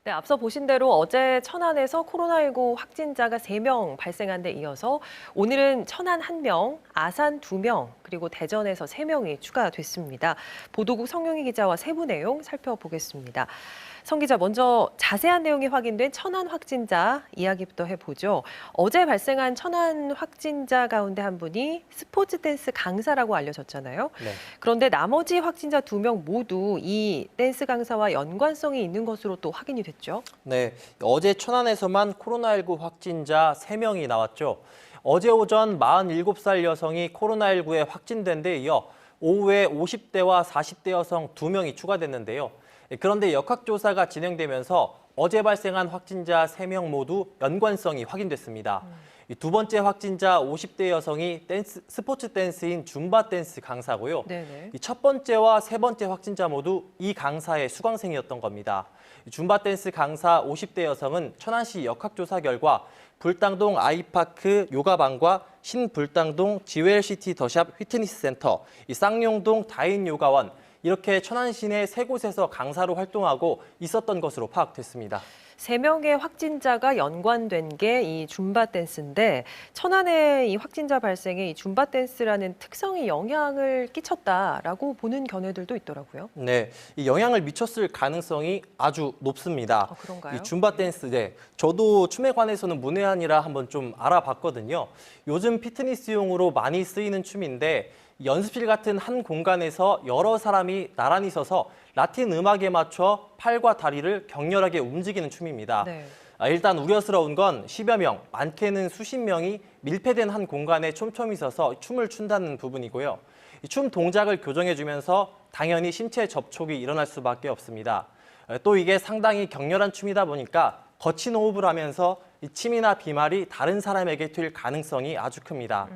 네, 앞서 보신 대로 어제 천안에서 코로나19 확진자가 3명 발생한 데 이어서 오늘은 천안 1명, 아산 2명, 그리고 대전에서 3명이 추가됐습니다. 보도국 성용희 기자와 세부 내용 살펴보겠습니다. 성 기자, 먼저 자세한 내용이 확인된 천안 확진자 이야기부터 해보죠. 어제 발생한 천안 확진자 가운데 한 분이 스포츠 댄스 강사라고 알려졌잖아요. 네. 그런데 나머지 확진자 2명 모두 이 댄스 강사와 연관성이 있는 것으로 또 확인이 됐죠. 네, 어제 천안에서만 코로나19 확진자 3명이 나왔죠. 어제 오전 47살 여성이 코로나19에 확진된 데 이어 오후에 50대와 40대 여성 2명이 추가됐는데요. 그런데 역학조사가 진행되면서 어제 발생한 확진자 3명 모두 연관성이 확인됐습니다. 두 번째 확진자 50대 여성이 스포츠 댄스인 줌바 댄스 강사고요. 네네. 첫 번째와 세 번째 확진자 모두 이 강사의 수강생이었던 겁니다. 줌바 댄스 강사 50대 여성은 천안시 역학조사 결과 불당동 아이파크 요가방과 신불당동 지웰시티 더샵 휘트니스 센터, 쌍용동 다인 요가원, 이렇게 천안 시내 3곳에서 강사로 활동하고 있었던 것으로 파악됐습니다. 3명의 확진자가 연관된 게 이 줌바 댄스인데 천안의 이 확진자 발생에 이 줌바 댄스라는 특성이 영향을 끼쳤다라고 보는 견해들도 있더라고요. 네, 이 영향을 미쳤을 가능성이 아주 높습니다. 그런가요? 이 줌바 댄스, 네, 저도 춤에 관해서는 문외한이라 한번 좀 알아봤거든요. 요즘 피트니스용으로 많이 쓰이는 춤인데 연습실 같은 한 공간에서 여러 사람이 나란히 서서 라틴 음악에 맞춰 팔과 다리를 격렬하게 움직이는 춤입니다. 네. 일단 우려스러운 건 10여 명, 많게는 수십 명이 밀폐된 한 공간에 촘촘히 서서 춤을 춘다는 부분이고요. 춤 동작을 교정해주면서 당연히 신체 접촉이 일어날 수밖에 없습니다. 또 이게 상당히 격렬한 춤이다 보니까 거친 호흡을 하면서 침이나 비말이 다른 사람에게 튈 가능성이 아주 큽니다.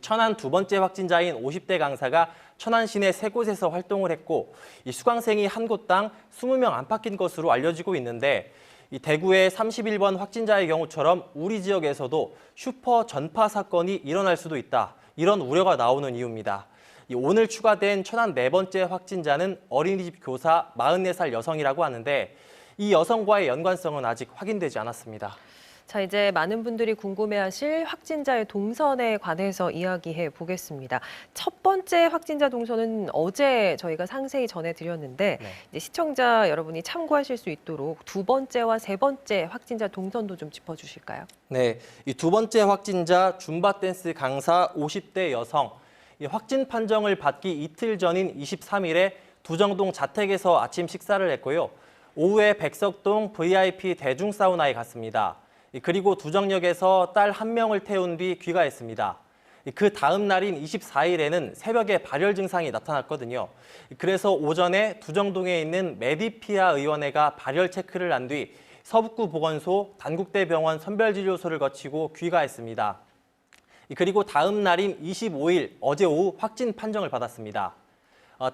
천안 두 번째 확진자인 50대 강사가 천안 시내 3곳에서 활동을 했고 이 수강생이 한 곳당 20명 안팎인 것으로 알려지고 있는데 이 대구의 31번 확진자의 경우처럼 우리 지역에서도 슈퍼 전파 사건이 일어날 수도 있다. 이런 우려가 나오는 이유입니다. 오늘 추가된 천안 4번째 확진자는 어린이집 교사 44살 여성이라고 하는데 이 여성과의 연관성은 아직 확인되지 않았습니다. 자, 이제 많은 분들이 궁금해하실 확진자의 동선에 관해서 이야기해 보겠습니다. 첫 번째 확진자 동선은 어제 저희가 상세히 전해드렸는데 네. 이제 시청자 여러분이 참고하실 수 있도록 두 번째와 세 번째 확진자 동선도 좀 짚어주실까요? 네, 이 두 번째 확진자 줌바 댄스 강사 50대 여성, 이 확진 판정을 받기 이틀 전인 23일에 두정동 자택에서 아침 식사를 했고요. 오후에 백석동 VIP 대중 사우나에 갔습니다. 그리고 두정역에서 딸 1명을 태운 뒤 귀가했습니다. 그 다음 날인 24일에는 새벽에 발열 증상이 나타났거든요. 그래서 오전에 두정동에 있는 메디피아 의원회가 발열 체크를 한 뒤 서북구 보건소, 단국대병원 선별진료소를 거치고 귀가했습니다. 그리고 다음 날인 25일 어제 오후 확진 판정을 받았습니다.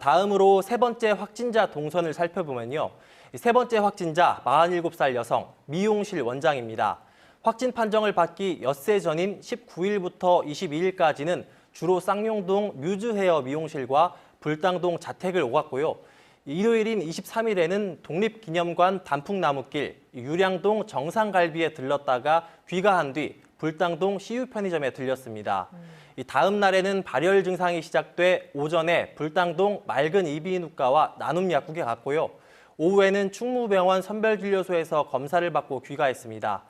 다음으로 세 번째 확진자 동선을 살펴보면요. 세 번째 확진자 47살 여성, 미용실 원장입니다. 확진 판정을 받기 엿새 전인 19일부터 22일까지는 주로 쌍용동 뮤즈 헤어 미용실과 불당동 자택을 오갔고요. 일요일인 23일에는 독립기념관 단풍나무길, 유량동 정상갈비에 들렀다가 귀가한 뒤 불당동 CU 편의점에 들렸습니다. 다음 날에는 발열 증상이 시작돼 오전에 불당동 맑은 이비인후과와 나눔 약국에 갔고요. 오후에는 충무병원 선별진료소에서 검사를 받고 귀가했습니다.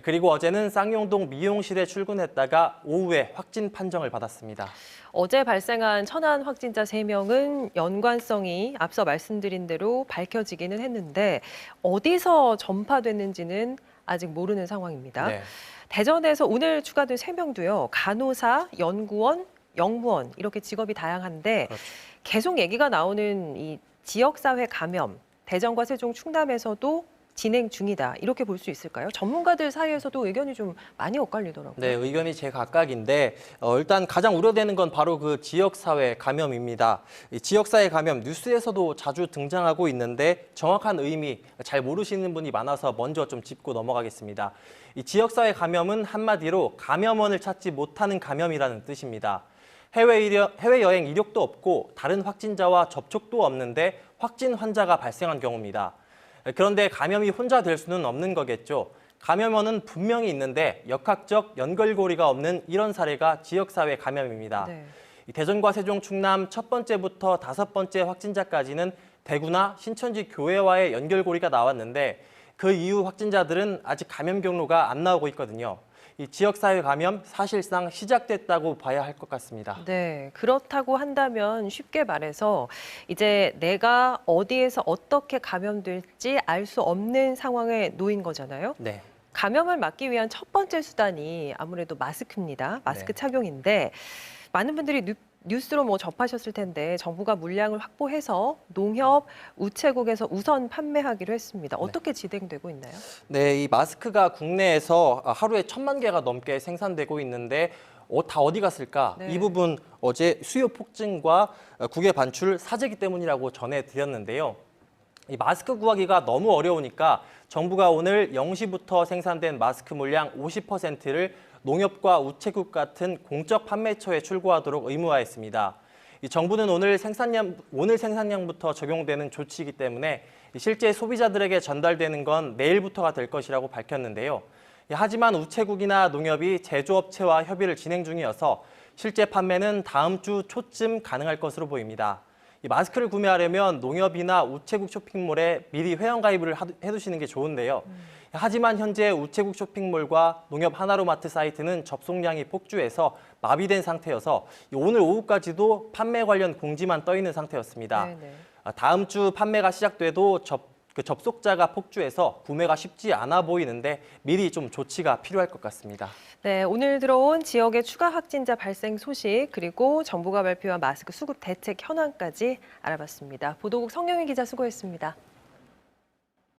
그리고 어제는 쌍용동 미용실에 출근했다가 오후에 확진 판정을 받았습니다. 어제 발생한 천안 확진자 3명은 연관성이 앞서 말씀드린 대로 밝혀지기는 했는데 어디서 전파됐는지는 아직 모르는 상황입니다. 네. 대전에서 오늘 추가된 3명도요. 간호사, 연구원, 영무원 이렇게 직업이 다양한데 그렇죠. 계속 얘기가 나오는 이 지역사회 감염, 대전과 세종, 충남에서도 진행 중이다. 이렇게 볼 수 있을까요? 전문가들 사이에서도 의견이 좀 많이 엇갈리더라고요. 네, 의견이 제각각인데 일단 가장 우려되는 건 바로 그 지역사회 감염입니다. 이 지역사회 감염 뉴스에서도 자주 등장하고 있는데 정확한 의미 잘 모르시는 분이 많아서 먼저 좀 짚고 넘어가겠습니다. 이 지역사회 감염은 한마디로 감염원을 찾지 못하는 감염이라는 뜻입니다. 해외여행 이력도 없고 다른 확진자와 접촉도 없는데 확진 환자가 발생한 경우입니다. 그런데 감염이 혼자 될 수는 없는 거겠죠. 감염원은 분명히 있는데 역학적 연결고리가 없는 이런 사례가 지역사회 감염입니다. 네. 이 대전과 세종, 충남 첫 번째부터 다섯 번째 확진자까지는 대구나 신천지 교회와의 연결고리가 나왔는데 그 이후 확진자들은 아직 감염 경로가 안 나오고 있거든요. 이 지역사회 감염 사실상 시작됐다고 봐야 할 것 같습니다. 네, 그렇다고 한다면 쉽게 말해서 이제 내가 어디에서 어떻게 감염될지 알 수 없는 상황에 놓인 거잖아요. 네. 감염을 막기 위한 첫 번째 수단이 아무래도 마스크입니다. 마스크 네. 착용인데 많은 분들이 뉴스로 뭐 접하셨을 텐데 정부가 물량을 확보해서 농협, 우체국에서 우선 판매하기로 했습니다. 어떻게 진행되고 있나요? 네, 이 마스크가 국내에서 하루에 1,000만 개가 넘게 생산되고 있는데 다 어디 갔을까? 네. 이 부분 어제 수요 폭증과 국외 반출 사재기 때문이라고 전해드렸는데요. 이 마스크 구하기가 너무 어려우니까 정부가 오늘 0시부터 생산된 마스크 물량 50%를 농협과 우체국 같은 공적 판매처에 출고하도록 의무화했습니다. 이 정부는 오늘 생산량부터 적용되는 조치이기 때문에 실제 소비자들에게 전달되는 건 내일부터가 될 것이라고 밝혔는데요. 하지만 우체국이나 농협이 제조업체와 협의를 진행 중이어서 실제 판매는 다음 주 초쯤 가능할 것으로 보입니다. 이 마스크를 구매하려면 농협이나 우체국 쇼핑몰에 미리 회원가입을 해두시는 게 좋은데요. 하지만 현재 우체국 쇼핑몰과 농협 하나로마트 사이트는 접속량이 폭주해서 마비된 상태여서 오늘 오후까지도 판매 관련 공지만 떠 있는 상태였습니다. 네네. 다음 주 판매가 시작돼도 접속자가 폭주해서 구매가 쉽지 않아 보이는데 미리 좀 조치가 필요할 것 같습니다. 네, 오늘 들어온 지역의 추가 확진자 발생 소식 그리고 정부가 발표한 마스크 수급 대책 현황까지 알아봤습니다. 보도국 성영희 기자 수고했습니다.